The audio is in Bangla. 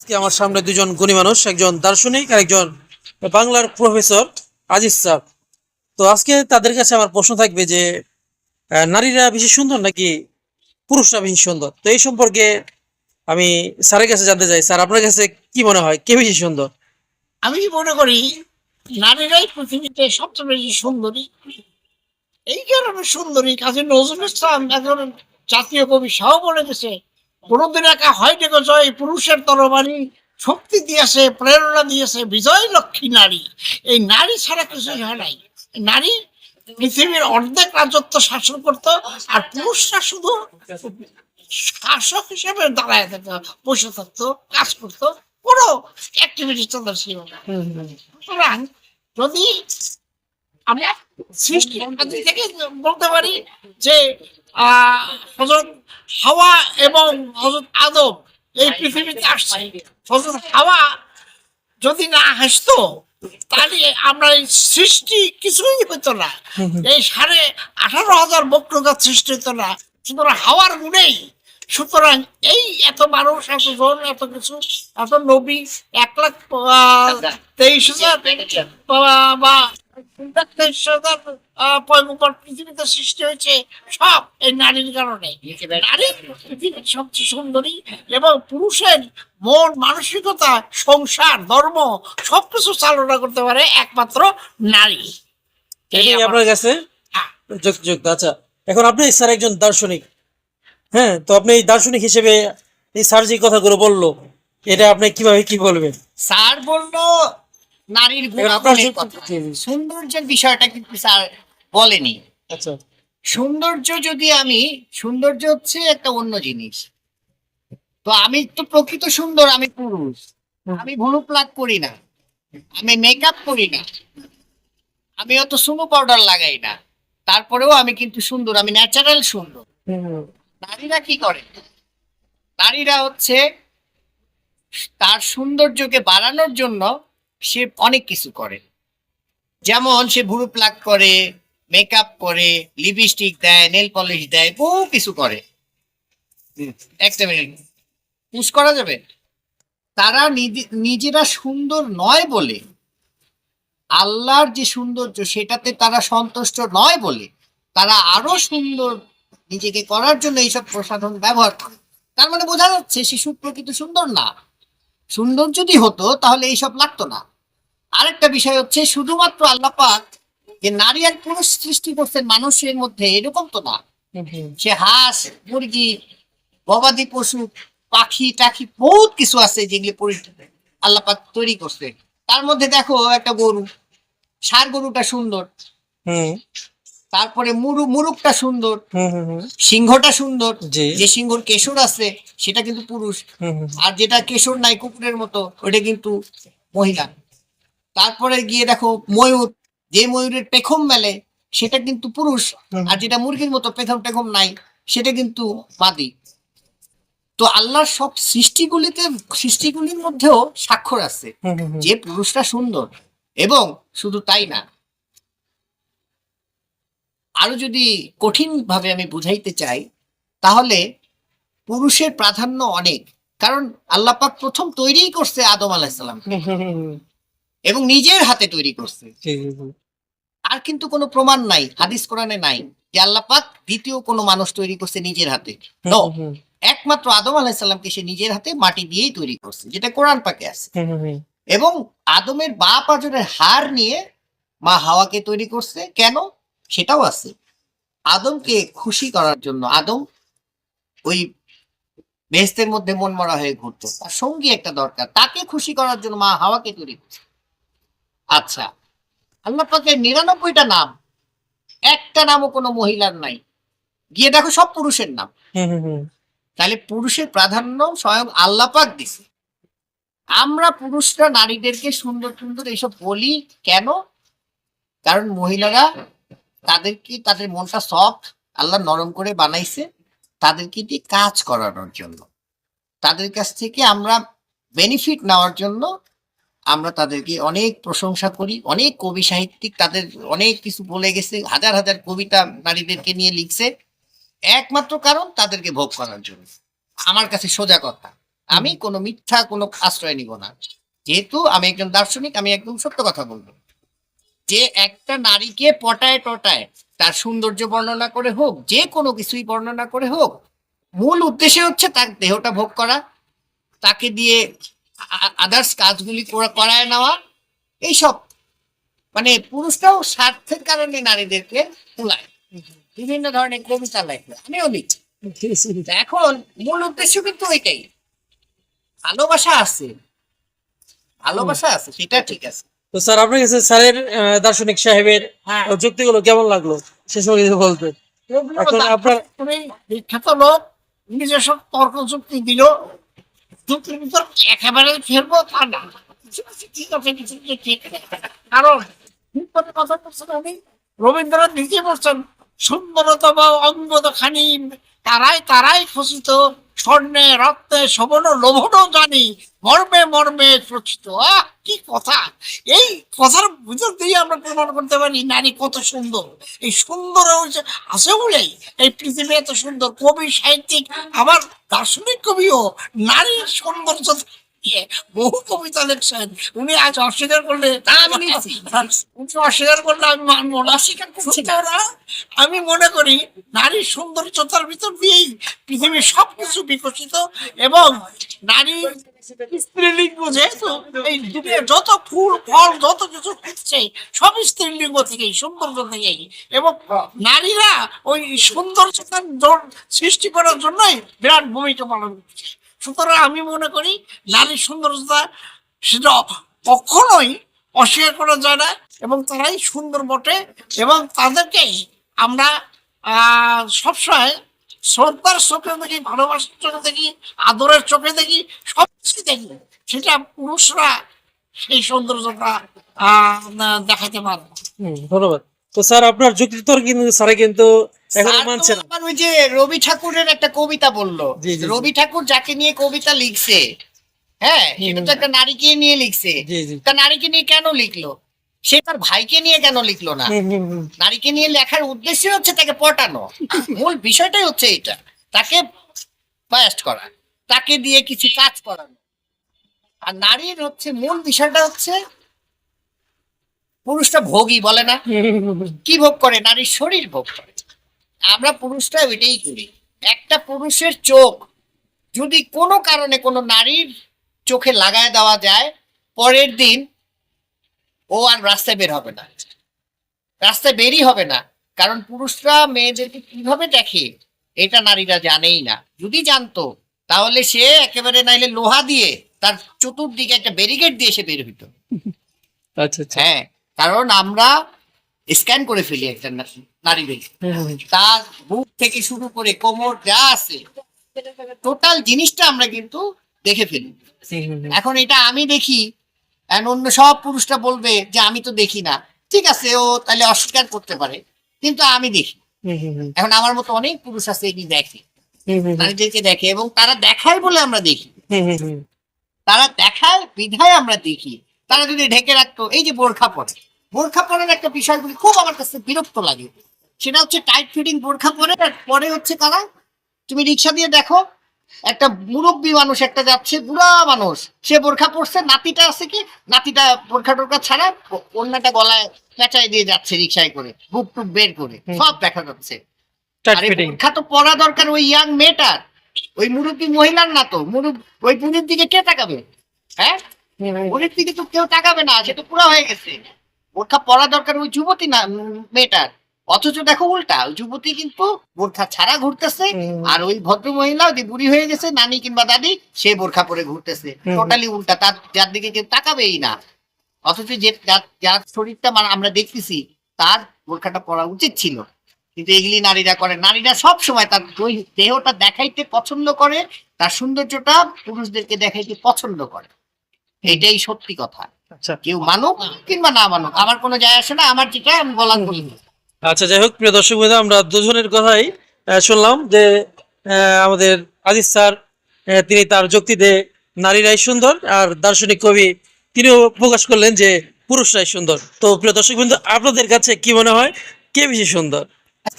আজকে আমার সামনে দুজন গুণী মানুষ, একজন দার্শনিক আর একজন বাংলার প্রফেসর আজিজ স্যার। তো আজকে তাদের কাছে আমার প্রশ্ন থাকবে যে নারীরা বেশি সুন্দর নাকি পুরুষরা বেশি সুন্দর। তো এই সম্পর্কে আমি স্যারের কাছে জানতে চাই, স্যার আপনার কাছে কি মনে হয় কে বেশি সুন্দর? আমি মনে করি নারীরাই পৃথিবীতে সবচেয়ে বেশি সুন্দরী। এই কারণে সুন্দরী, কাজী নজরুল ইসলাম একজন জাতীয় কবি সহ বলে গেছে, কোনদিন একা হয় দেখো জয়, পুরুষের তরবারি শক্তি দিয়েছে, প্রেরণা দিয়েছে বিজয় লক্ষ্মী নারী। এই নারী ছাড়া কিছুই হয় নাই। নারী পৃথিবীর অর্ধেক রাজত্ব শাসন করতো, আর পুরুষরা শুধু শাসক হিসেবে দাঁড়ায় থাকতো, বসে থাকতো, কাজ করতো, কোনো অ্যাক্টিভিটি তাদের ছিল না। সুতরাং যদি আমরা সৃষ্টি আদি থেকে বলতে পারি যে হযরত হাওয়া এবং হযরত আদম এই পৃথিবীতে আসছে, হযরত হাওয়া যদি না হাসতো তাহলে আমরা এই সৃষ্টি কিছুই হতো না। এই 18,500 বক্রগাছ সৃষ্টি হতো না, সুতরাং হাওয়ার গুণেই। সুতরাং এই এত মানুষ, এত জন, এত কিছু, এত নবী, 1,23,000 বা 23,000 পয়গম্বর পৃথিবীতে সৃষ্টি হয়েছে, সব এই নারীর কারণে। নারী পৃথিবীর সবচেয়ে সুন্দরী, এবং পুরুষের মন মানসিকতা, সংসার, ধর্ম সবকিছু চালনা করতে পারে একমাত্র নারী। এটাই আপনার কাছে হ্যাঁ, যুক্ত। আচ্ছা, এখন আপনি স্যার একজন দার্শনিক, হ্যাঁ, তো আপনি এই দার্শনিক হিসেবে এই স্যার যে কথাগুলো বললো, এটা আপনি কিভাবে কি বলবেন? স্যার বললো নারীর এখন আপনার গুণাগুণের কথা, সৌন্দর্যের বিষয়টা কিন্তু স্যার বলেনি। আচ্ছা, সৌন্দর্য যদি আমি, সৌন্দর্য হচ্ছে একটা অন্য জিনিস। তো আমি তো প্রকৃত সুন্দর, আমি পুরুষ, আমি ভুরু প্লাক করি না, আমি মেকআপ করি না, আমি অত সুনো পাউডার লাগাই না, তারপরেও আমি কিন্তু সুন্দর, আমি ন্যাচারাল সুন্দর। নারীরা কি করে? নারীরা হচ্ছে তার সৌন্দর্যকে বাড়ানোর জন্য সে অনেক কিছু করে। যেমন সে ভুরু প্লাক করে, মেকআপ করে, লিপস্টিক দেয়, নেল পলিশ দেয়, বহু কিছু করে। একটা মিনিট, পুশ করা যাবে? তারা নিজেরা সুন্দর নয় বলে, আল্লাহর যে সৌন্দর্য সেটাতে তারা সন্তুষ্ট নয় বলে, তারা আরো সুন্দর নিজেকে করার জন্য এইসব প্রসাধন ব্যবহার করে। তার মানে বোঝা যাচ্ছে শিশু প্রকৃত সুন্দর না। সুন্দর যদি হতো তাহলে এইসব লাগতো না। আরেকটা বিষয় হচ্ছে, শুধুমাত্র আল্লাহ পাক যে নারী আর পুরুষ সৃষ্টি করছেন মানুষের মধ্যে, এরকম তো না। সে হাঁস, মুরগি, গবাদি পশু, পাখি টাখি বহুত কিছু আছে যেগুলি আল্লাহ পাক তৈরি করছে। তার মধ্যে দেখো একটা গরু, ষাঁড় গরুটা সুন্দর, হুম, তারপরে মুরুকটা সুন্দর, হুম, হুম, হুম, সিংহটা সুন্দর। জি, যে সিংহর কেশর আছে সেটা কিন্তু পুরুষ, হুম, হুম, আর যেটা কেশর নাই কুকুরের মতো ওটা কিন্তু মহিলা। তারপরে গিয়ে দেখো ময়ূর, যে ময়ূরের পেখম মেলে সেটা কিন্তু পুরুষ, হুম, আর যেটা মুরগির মতো পেখম টেখম নাই সেটা কিন্তু মাদি। তো আল্লাহর সব সৃষ্টিগুলির মধ্যেও স্বাক্ষর আছে হুম, হুম, হুম। যে পুরুষটা সুন্দর। এবং শুধু তাই না, আরো যদি কঠিন ভাবে আমি বুঝাইতে চাই, তাহলে পুরুষের প্রাধান্য অনেক। কারণ আল্লাহ পাক প্রথম তৈরি করছে আদম আলাহিসাল্লাম, হুম, হুম, হুম, হুম, এবং নিজের হাতে তৈরি করছে। জি, জি, জি। আর কিন্তু কোনো প্রমাণ নাই, হাদিস কোরআনে নাই যে আল্লাহ পাক দ্বিতীয় কোনো মানুষ তৈরি করছে নিজের হাতে। হুম, নো, হুম, হুম, একমাত্র আদম আলাহিসাল্লামকে সে নিজের হাতে মাটি দিয়েই তৈরি করছে, যেটা কোরআন পাকে আছে। হুম, হুম, হুম, এবং আদমের বাপ আজরের হাড় নিয়ে মা হাওয়াকে তৈরি করছে, কেন সেটাও আছে। আদমকে খুশি করার জন্য। আদম ওই বেহেশতের মধ্যে মন মরা হয়ে ঘুরতো, তার সঙ্গী একটা দরকার, তাকে খুশি করার জন্য মা হাওয়াকে তৈরি করছে। আচ্ছা, আল্লাহ পাকের 99টা নাম, একটা নামও কোনো মহিলার নাই, গিয়ে দেখো সব পুরুষের নাম। হুম, হুম, হুম। তাহলে পুরুষের প্রাধান্য স্বয়ং আল্লাহ পাক দিছে। আমরা পুরুষরা নারীদেরকে সুন্দর সুন্দর এইসব বলি কেন? কারণ মহিলারা, তাদেরকে, তাদের মনটা সফট, আল্লাহ নরম করে বানাইছে তাদেরকে দিয়ে কাজ করানোর জন্য। তাদের কাছ থেকে আমরা বেনিফিট নেওয়ার জন্য আমরা তাদেরকে অনেক প্রশংসা করি। অনেক কবি সাহিত্যিক তাদের অনেক কিছু বলে গেছে, হাজার হাজার কবিতা নারীদেরকে নিয়ে লিখছে, একমাত্র কারণ তাদেরকে ভোগ করার জন্য। আমার কাছে সোজা কথা, আমি কোনো মিথ্যা কোনো আশ্রয় নিব না। যেহেতু আমি একজন দার্শনিক, আমি একদম সত্য কথা বলবো। যে একটা নারীকে পটায় টটায় তার সৌন্দর্য বর্ণনা করে হোক, যে কোনো কিছুই বর্ণনা করে হোক, মূল উদ্দেশ্য হচ্ছে তার দেহটা ভোগ করা, তাকে দিয়ে আদার্স কাজগুলি করায় নেওয়া, এইসব। মানে পুরুষরাও স্বার্থের কারণে নারীদেরকে কুলায়, বিভিন্ন ধরনের কবিতা লেখে, আমিও লিখি। এখন মূল উদ্দেশ্য কিন্তু ওইটাই। ভালোবাসা আছে, ভালোবাসা আছে, সেটা ঠিক আছে। তো স্যার আপনার কাছে স্যারের দার্শনিক সাহেবের হ্যাঁ, যুক্তিগুলো কেমন লাগলো সে সময় কিছু বলতেন? এখন আপনার উনি বিখ্যাত লোক, উনি যেসব তর্ক যুক্তি দিল, যুক্তির ভিতর একেবারে ফেলবো তা না। ঠিক আছে, ঠিক আছে। কারণ ঠিক করে কথা বলছেন উনি, রবীন্দ্রনাথ নিজে বলছেন, সুন্দরতম অঙ্গদ খানি তারাই তারাই খচিত, স্বর্ণে রক্তে শোভন লোভনও জানি, মর্মে মর্মে প্রচিত। কি কথা! এই কথার ভিতর দিয়ে আমরা প্রমাণ করতে পারি নারী কত সুন্দর। এই সুন্দর আছে বলেই এই পৃথিবী এত সুন্দর। কবি সাহিত্যিক, আবার দার্শনিক কবিও নারীর সৌন্দর্য নিয়ে বহু কবিতা লিখছেন। উনি আজ অস্বীকার করলে উনি অস্বীকার করলে আমি মানবো না। অস্বীকার করছি না। আমি মনে করি নারীর সৌন্দর্যতার ভিতর দিয়েই পৃথিবীর সবকিছু বিকশিত, এবং নারীর স্ত্রীলিঙ্গ, যেহেতু এই দুনিয়ার যত ফুল ফল যত কিছু হচ্ছে সব স্ত্রীলিঙ্গ থেকেই, সৌন্দর্য থেকেই, এবং নারীরা ওই সৌন্দর্যতার সৃষ্টি করার জন্যই বিরাট ভূমিকা পালন করছে। সুতরাং আমি মনে করি নারীর সৌন্দর্যতা সেটা কখনোই অস্বীকার করা যায় না, এবং তারাই সুন্দর বটে, এবং তাদেরকেই আমরা সবসময় শ্রদ্ধার চোখে দেখি, ভালোবাসার চোখে দেখি, আদরের চোখে দেখি, সবকিছু দেখি। সেটা পুরুষরা সেই সৌন্দর্যটা দেখাতে পারে। ধন্যবাদ। তো স্যার আপনার যুক্তি তর্ক কিন্তু স্যার কিন্তু এখনো মানছে না। ওই যে রবি ঠাকুরের একটা কবিতা বললো, জি, জি, জি। রবি ঠাকুর যাকে নিয়ে কবিতা লিখছে, হ্যাঁ, সেটা তো একটা নারীকে নিয়ে লিখছে। জি, জি। তা নারীকে নিয়ে কেন লিখলো? সে তার ভাইকে নিয়ে কেন লিখলো না? নারীকে নিয়ে লেখার উদ্দেশ্য হচ্ছে তাকে পটানো। মূল বিষয়টাই হচ্ছে এটা, তাকে বায়াস্ট করা, তাকে দিয়ে কিছু কাজ করানো। আর নারীর হচ্ছে মূল বিষয়টা হচ্ছে, পুরুষটা ভোগী বলে না, কি ভোগ করে? নারীর শরীর ভোগ করে। আমরা পুরুষরা ওইটাই করি। একটা পুরুষের চোখ যদি কোনো কারণে কোনো নারীর চোখে লাগায় দেওয়া যায়, পরের দিন ও আর রাস্তায় বের হবে না, রাস্তায় বেরই হবে না। কারণ পুরুষরা মেয়েদেরকে কিভাবে দেখে এটা নারীরা জানেই না। যদি জানতো তাহলে সে একেবারে নাইলে লোহা দিয়ে তার চতুর্দিকে একটা ব্যারিকেড দিয়ে সে বের হইতো। আচ্ছা আচ্ছা। হ্যাঁ, কারণ আমরা স্ক্যান করে ফেলি একটা নারী দেখে, তার বুক থেকে শুরু করে কোমর যা আছে টোটাল জিনিসটা আমরা কিন্তু দেখে ফেলি। এখন এটা আমি দেখি, অন্য সব পুরুষরা বলবে যে আমি তো দেখি না। ঠিক আছে, ও তাহলে অস্বীকার করতে পারে, কিন্তু আমি দেখি। এখন আমার মতো অনেক পুরুষ আছে এটি দেখে, নারীদেরকে দেখে, এবং তারা দেখায় বলে আমরা দেখি। তারা দেখায় বিধায় আমরা দেখি। তারা যদি ঢেকে রাখতো, এই যে বোরখা পরে, বোরখা পরার একটা বিষয়গুলি খুব আমার কাছে বিরক্ত লাগে। সেটা হচ্ছে টাইট ফিটিং বোরখা পরে, আর পরে হচ্ছে কারা, তুমি রিক্সা দিয়ে দেখো একটা মুরব্বী মানুষ একটা যাচ্ছে, বুড়া মানুষ, সে বোরখা পরছে, নাতিটা আছে কি, নাতিটা বোরখা টোরখা ছাড়া অন্যটা গলায় পেঁচাই দিয়ে যাচ্ছে রিক্সায় করে, বুক টুক বের করে, সব দেখা যাচ্ছে। আরে বোরখা তো পরা দরকার ওই ইয়াং মেয়েটার, ওই মুরব্বী মহিলার না তো। ওই বুড়ির দিকে কে তাকাবে? হ্যাঁ, বুড়ির দিকে তো কেউ তাকাবে না, সে তো পুরা হয়ে গেছে। বোরখা পরা দরকার ওই যুবতী না মেয়েটার। অথচ দেখো উল্টা, ওই যুবতী কিন্তু বোরখা ছাড়া ঘুরতেছে, আর ওই ভদ্র মহিলা যে বুড়ি হয়ে গেছে, নানি কিংবা দাদি, সে বোরখা পরে ঘুরতেছে। টোটালি উল্টা, তার যার দিকে কেউ তাকাবেই না। অথচ যে যার শরীরটা আমরা দেখতেছি তার বোরখাটা পরা উচিত ছিল, কিন্তু এগুলি নারীরা করে। নারীরা সব সময় তার দেহটা দেখাইতে পছন্দ করে, তার সৌন্দর্যটা পুরুষদেরকে দেখাইতে পছন্দ করে। এটাই সত্যি কথা। আচ্ছা, কেউ মানুক কিংবা না মানুক, আমার কোনো যায় আসে না, আমার যেটা আমি বলার বলি। আচ্ছা, যাই হোক প্রিয় দর্শক বন্ধু, আমরা দুজনের কথাই শুনলাম যে আমাদের আজিজ স্যার তিনি তার যুক্তিতে নারীরাই সুন্দর, আর দার্শনিক কবি তিনিও প্রকাশ করলেন যে পুরুষরাই সুন্দর। তো প্রিয় দর্শক বন্ধু, আপনাদের কাছে কি মনে হয় কে বেশি সুন্দর?